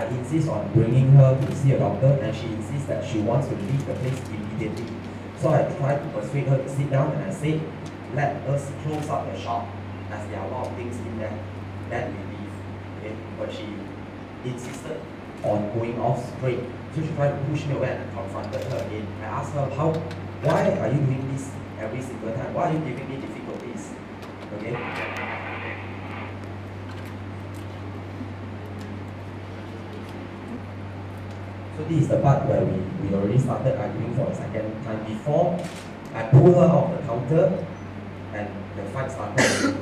I insist on bringing her to see a doctor, and she insists that she wants to leave the place immediately. So I tried to persuade her to sit down, and I said, let us close up the shop, as there are a lot of things in there. Then we leave. Okay? But she insisted on going off straight. So she tried to push me away, and I confronted her again. I asked her, why are you doing this every single time? Why are you giving me difficulties? Okay? So this is the part where we already started arguing for a second time. Before I pulled her off the counter and the fight started.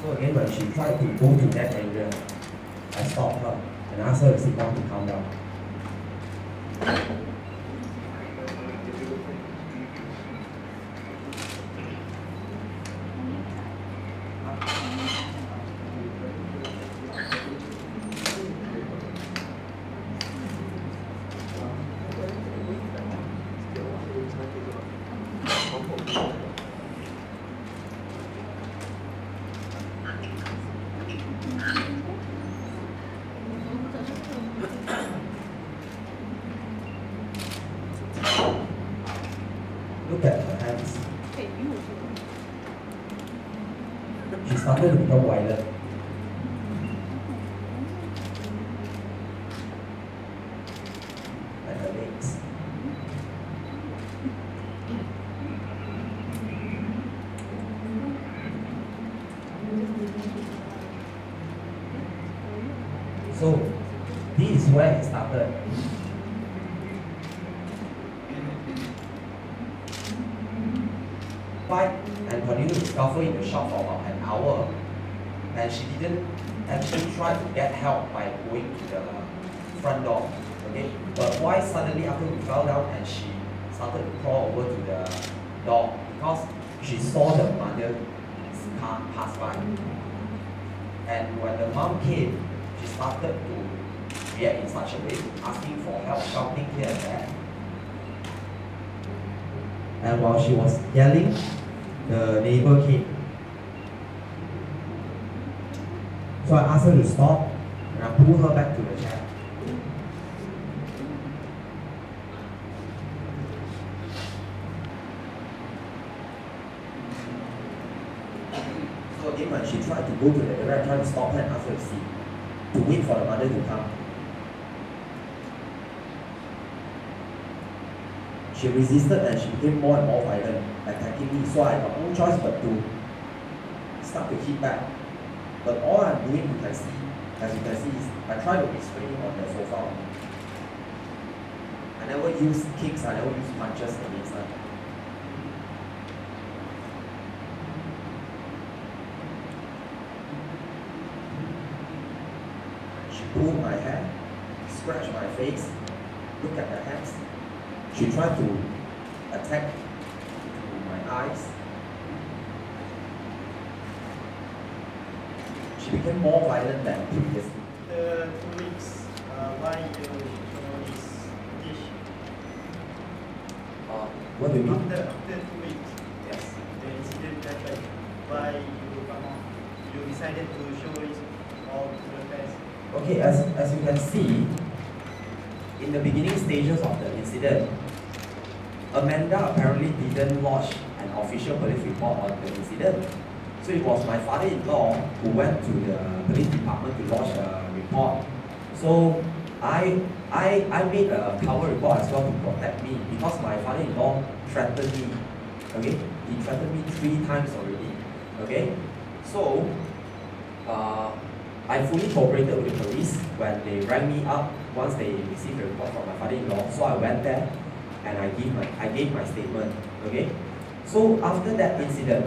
So again, when she tried to go to that area, I stopped her and asked her to sit down to calm down. Look at her hands. She started to become violent. And her legs. So, this is where it started. Fight and continued to scuffle in the shop for about an hour, and she didn't actually try to get help by going to the front door. Okay, but why suddenly after we fell down and she started to crawl over to the door? Because she saw the mother's car pass by, and when the mom came, she started to react in such a way, asking for help, shouting here and there. And while she was yelling, the neighbor came. So I asked her to stop, and I pulled her back to the chair. So again, when she tried to go to the area, I tried to stop her and ask her to sit, to wait for the mother to come. She resisted and she became more and more violent, attacking me. So I got no choice but to start to hit back. But all I'm doing, as you can see, is I try to restrain on the sofa. I never use kicks, I never use punches against her. She pulled my hair, scratched my face, looked at her hands. She tried to attack my eyes. She became more violent than previously. The 2 weeks, why you show this dish? What do you mean? After 2 weeks, Yes. the incident happened. Why you decided to show it all to the press? Okay, as you can see, in the beginning stages of the incident, Amanda apparently didn't lodge an official police report on the incident. So it was my father-in-law who went to the police department to lodge a report. So I made a cover report as well to protect me because my father-in-law threatened me. Okay, he threatened me 3 times already. Okay, so I fully cooperated with the police when they rang me up once they received the report from my father-in-law. So I went there and I gave my statement. Okay, so after that incident,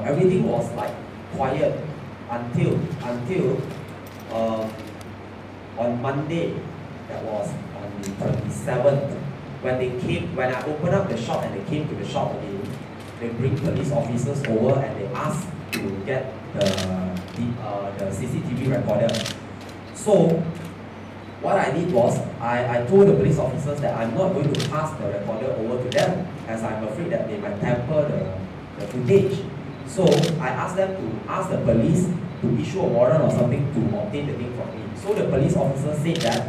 everything was like quiet until on Monday, that was on the 27th, when I opened up the shop and they came to the shop again. They bring police officers over and they asked to get the CCTV recorder. So what I did was, I told the police officers that I'm not going to pass the recorder over to them, as I'm afraid that they might tamper the footage. So I asked them to ask the police to issue a warrant or something to obtain the thing from me. So the police officer said that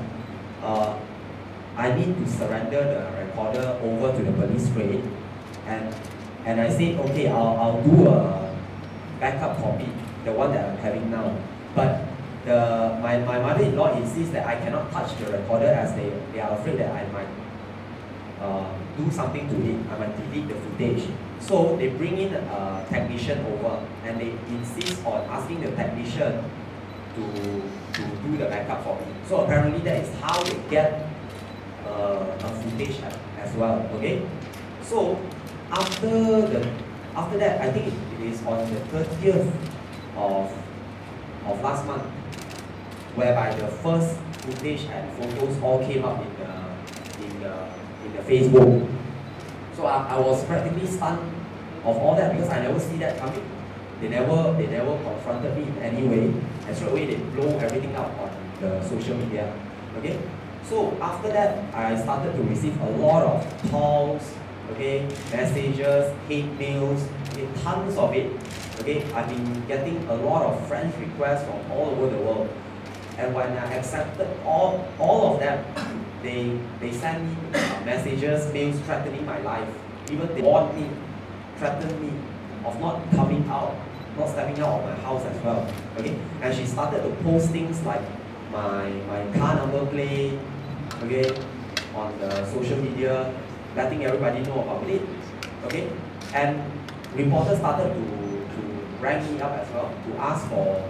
I need to surrender the recorder over to the police straight, and I said, okay, I'll do a backup copy, the one that I'm having now. But my mother-in-law insists that I cannot touch the recorder as they are afraid that I might do something to it. I might delete the footage. So they bring in a technician over, and they insist on asking the technician to do the backup for me. So apparently that is how they get a footage as well. Okay. So after that, I think it is on the 30th of last month, whereby the first footage and photos all came up in the Facebook. So I was practically stunned of all that because I never see that coming. They never confronted me in any way, and straight away they blow everything up on the social media. Okay. So after that, I started to receive a lot of calls, okay, messages, hate mails, okay, tons of it. Okay, I've been getting a lot of friend requests from all over the world, and when I accepted all of them, they sent me messages, mails threatening my life. Even they warned me, threatened me of not coming out, not stepping out of my house as well. Okay, and she started to post things like my car number plate, okay, on the social media, letting everybody know about it. Okay, and reporters started to rang me up as well to ask for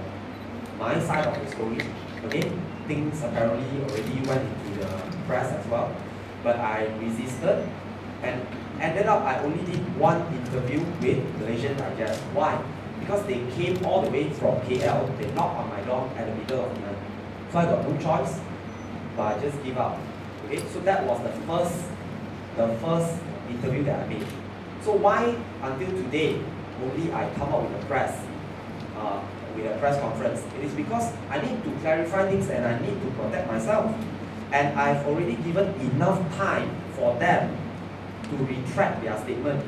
my side of the story. Okay, things apparently already went into the press as well, but I resisted and ended up I only did one interview with Malaysian Digest. Why? Because they came all the way from KL, they knocked on my door at the middle of the night. So I got no choice, but I just give up. Okay, so that was the first interview that I made. So why until today only I come up with a press conference? It is because I need to clarify things and I need to protect myself. And I've already given enough time for them to retract their statement.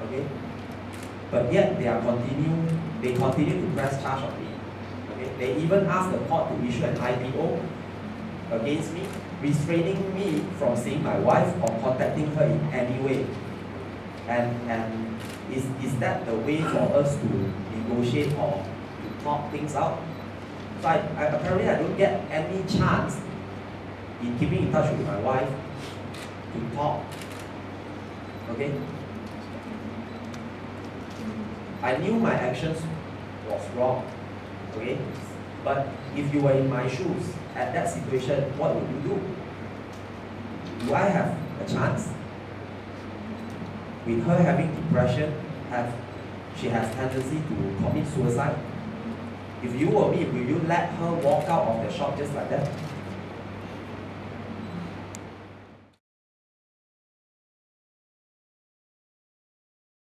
Okay? But yet they continue to press charge on me. Okay? They even asked the court to issue an IPO against me, restraining me from seeing my wife or contacting her in any way. And is that the way for us to negotiate or to talk things out? So apparently I don't get any chance in keeping in touch with my wife to talk. Okay? I knew my actions was wrong. Okay? But if you were in my shoes at that situation, what would you do? Do I have a chance? With her having depression, she has tendency to commit suicide. If you were me, will you let her walk out of the shop just like that?